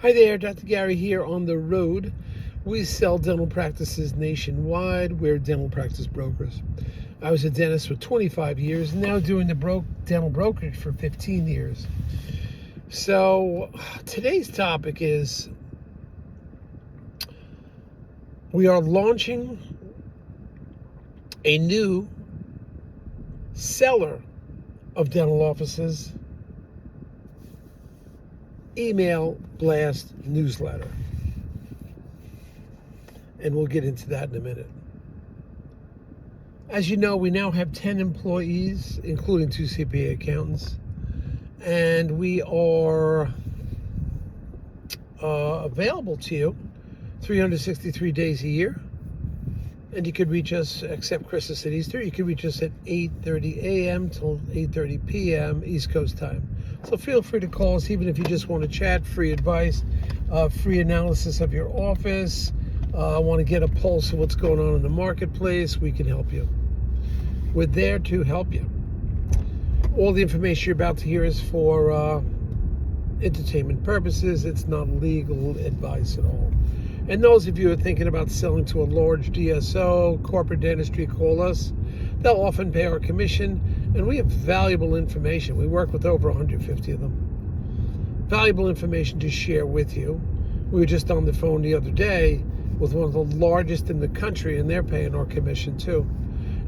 Hi there, Dr. Gary here on the road. We sell dental practices nationwide. We're dental practice brokers. I was a dentist for 25 years, now doing the dental brokerage for 15 years. So today's topic is we are launching a new seller of dental offices email blast newsletter. And we'll get into that in a minute. As you know, we now have 10 employees, including 2 CPA accountants. And we are available to you 363 days a year. And you could reach us, except Christmas and Easter, you could reach us at 8:30 a.m. till 8:30 p.m. East Coast time. So feel free to call us, even if you just want to chat, free advice, free analysis of your office, want to get a pulse of what's going on in the marketplace. We can help you. We're there to help you. All the information you're about to hear is for entertainment purposes. It's not legal advice at all. And those of you who are thinking about selling to a large DSO, corporate dentistry, call us. They'll often pay our commission, and we have valuable information. We work with over 150 of them. Valuable information to share with you. We were just on the phone the other day with one of the largest in the country, and they're paying our commission too.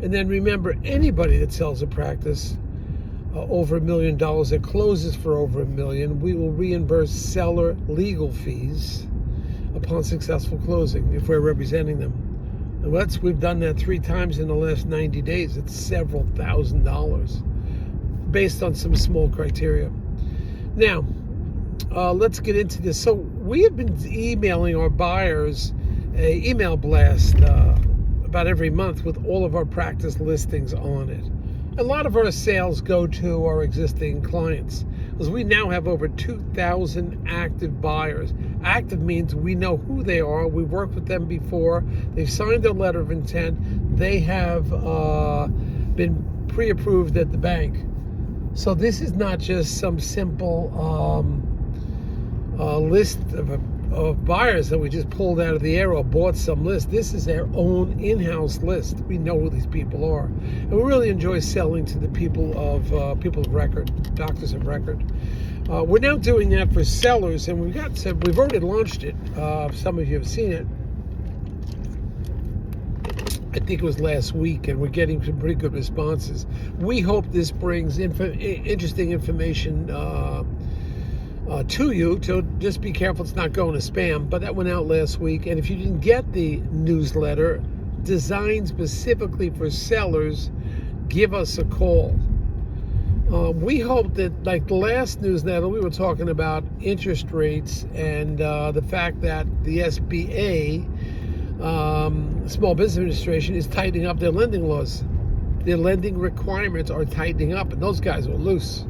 And then remember, anybody that sells a practice over $1 million, that closes for over $1 million, we will reimburse seller legal fees upon successful closing if we're representing them. And we've done that 3 times in the last 90 days. It's several $1,000s based on some small criteria. Now, let's get into this. So we have been emailing our buyers a email blast about every month with all of our practice listings on it. A lot of our sales go to our existing clients because we now have over 2,000 active buyers. Active means we know who they are. We've worked with them before. They've signed a letter of intent. They have been pre-approved at the bank. So this is not just some simple list of buyers that we just pulled out of the air or bought some list. This is their own in-house list. We know who these people are, and we really enjoy selling to the people of record, doctors of record. We're now doing that for sellers, and we've already launched it. Some of you have seen it. I think it was last week, and we're getting some pretty good responses. We hope this brings interesting information to you. So just be careful it's not going to spam. But that went out last week, and if you didn't get the newsletter designed specifically for sellers, give us a call. We hope that, like the last newsletter, we were talking about interest rates and the fact that the SBA, Small Business Administration, is tightening up their lending laws. Their lending requirements are tightening up, and those guys are loose.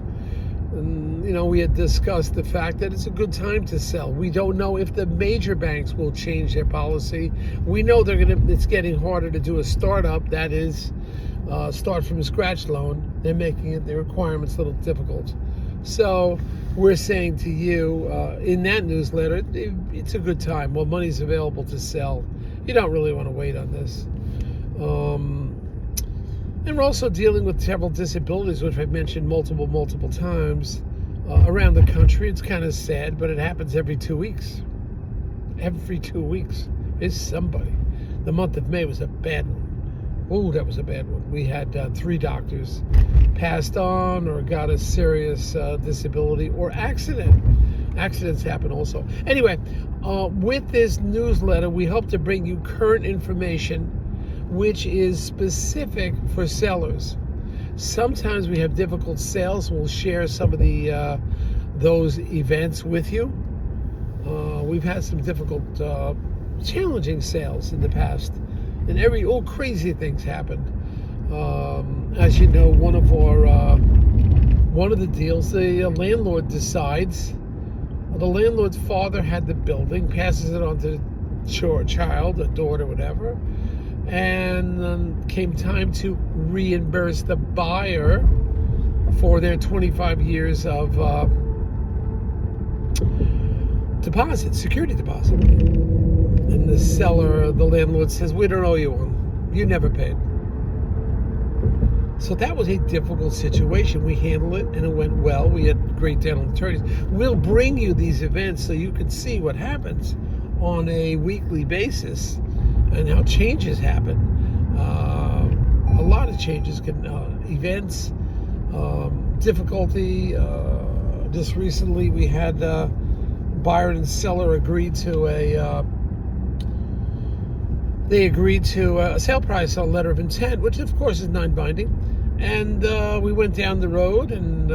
And, we had discussed the fact that it's a good time to sell. We don't know if the major banks will change their policy. We know it's getting harder to do a startup, that is, start from a scratch loan. They're making the requirements a little difficult. So we're saying to you in that newsletter, it's a good time. Well, money's available to sell. You don't really want to wait on this. And we're also dealing with several disabilities, which I've mentioned multiple times around the country. It's kind of sad, but it happens every 2 weeks. Every 2 weeks is somebody. The month of May was a bad one. Oh, that was a bad one. We had 3 doctors passed on or got a serious disability or accident. Accidents happen also. Anyway, with this newsletter, we hope to bring you current information which is specific for sellers. Sometimes we have difficult sales. We'll share some of those events with you. We've had some difficult, challenging sales in the past, and all crazy things happened. As you know, one of the deals, the landlord decides. The landlord's father had the building, passes it on to the child, a daughter, whatever. And then came time to reimburse the buyer for their 25 years of deposit, security deposit. And the seller, the landlord says, we don't owe you one. You never paid. So that was a difficult situation. We handled it and it went well. We had great dental attorneys. We'll bring you these events so you can see what happens on a weekly basis and how changes happen. A lot of changes can, events, difficulty. Just recently we had buyer and seller agreed to a sale price on letter of intent, which of course is non-binding. And we went down the road, and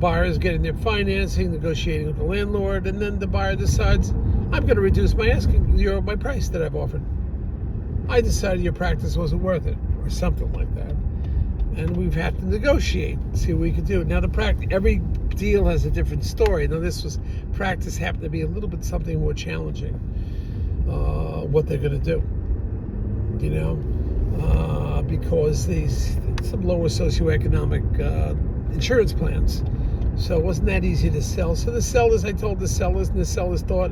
buyer is getting their financing, negotiating with the landlord, and then the buyer decides, I'm going to reduce my price that I've offered. I decided your practice wasn't worth it, or something like that. And we've had to negotiate, see what we could do. Now every deal has a different story. Now practice happened to be a little bit something more challenging. What they're going to do, because some lower socioeconomic insurance plans. So it wasn't that easy to sell. So I told the sellers, and the sellers thought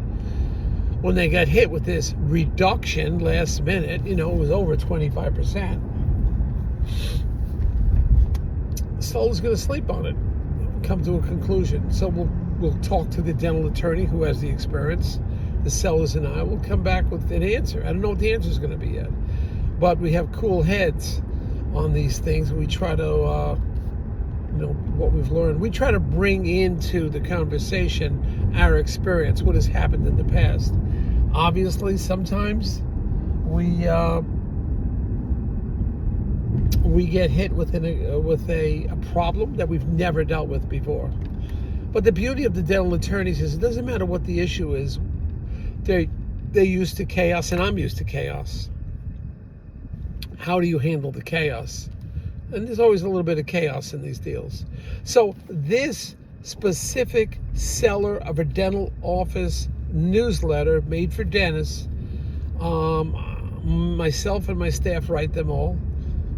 when they got hit with this reduction last minute, it was over 25%. The seller's going to sleep on it, come to a conclusion. So we'll talk to the dental attorney who has the experience. The sellers and I will come back with an answer. I don't know what the answer is going to be yet, but we have cool heads on these things. We try to, what we've learned. We try to bring into the conversation our experience, what has happened in the past. Obviously, sometimes we get hit with a problem that we've never dealt with before. But the beauty of the dental attorneys is it doesn't matter what the issue is. They're used to chaos, and I'm used to chaos. How do you handle the chaos? And there's always a little bit of chaos in these deals. So this specific seller of a dental office newsletter made for dentists, myself and my staff write them all.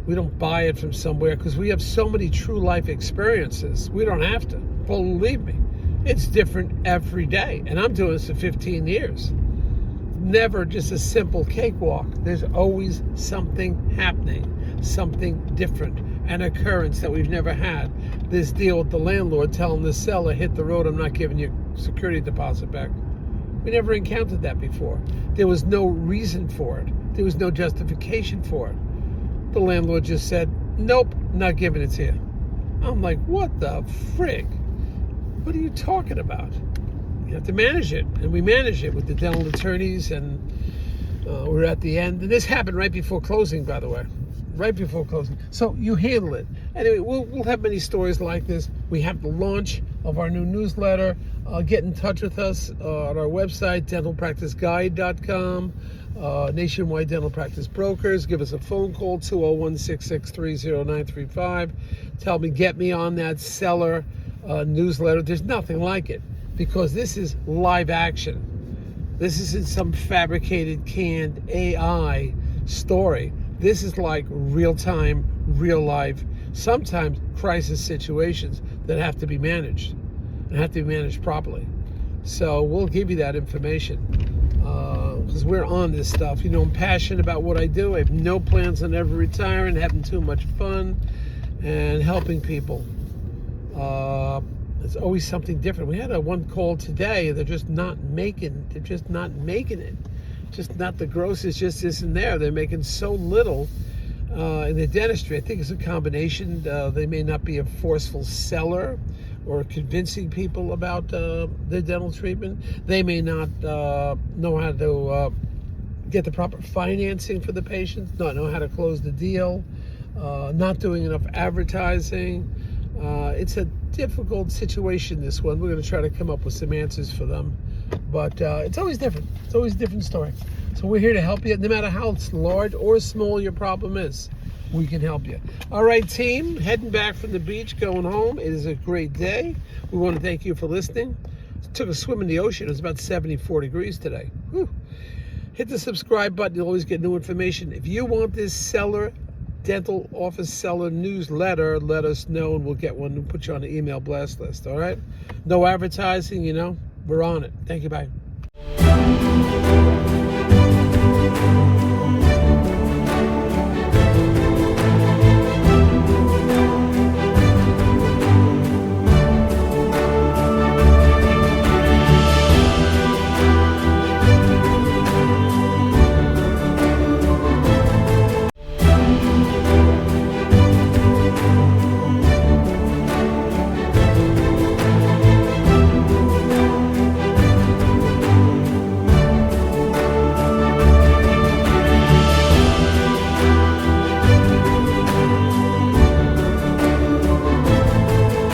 We don't buy it from somewhere because we have so many true life experiences. We don't have to. Believe me. It's different every day. And I'm doing this for 15 years. Never just a simple cakewalk. There's always something happening, something different, an occurrence that we've never had. This deal with the landlord telling the seller, hit the road, I'm not giving you security deposit back. We never encountered that before. There was no reason for it. There was no justification for it. The landlord just said, nope, not giving it to you. I'm like, what the frig? What are you talking about? You have to manage it, and we manage it with the dental attorneys, and we're at the end. And this happened right before closing, by the way, right before closing. So you handle it. Anyway, we'll have many stories like this. We have the launch of our new newsletter. Get in touch with us on our website, dentalpracticeguide.com. Nationwide Dental Practice Brokers. Give us a phone call, 201-663-0935. Tell me, get me on that seller newsletter. There's nothing like it because this is live action. This isn't some fabricated, canned AI story. This is like real time, real life, sometimes crisis situations that have to be managed and have to be managed properly. So we'll give you that information because we're on this stuff. I'm passionate about what I do. I have no plans on ever retiring, having too much fun, and helping people. It's always something different. We had one call today. They're just not making it. Just not the gross is just isn't there. They're making so little in the dentistry. I think it's a combination. They may not be a forceful seller or convincing people about the dental treatment. They may not know how to get the proper financing for the patients, not know how to close the deal, not doing enough advertising. It's a difficult situation, this one. We're going to try to come up with some answers for them. But it's always different. It's always a different story. So we're here to help you, no matter how large or small your problem is. We can help you. All right, team, heading back from the beach, going home. It is a great day. We want to thank you for listening. Took a swim in the ocean. It was about 74 degrees today. Whew. Hit the subscribe button. You'll always get new information. If you want this dental office seller newsletter, let us know and we'll get one and put you on the email blast list. All right? No advertising, We're on it. Thank you. Bye.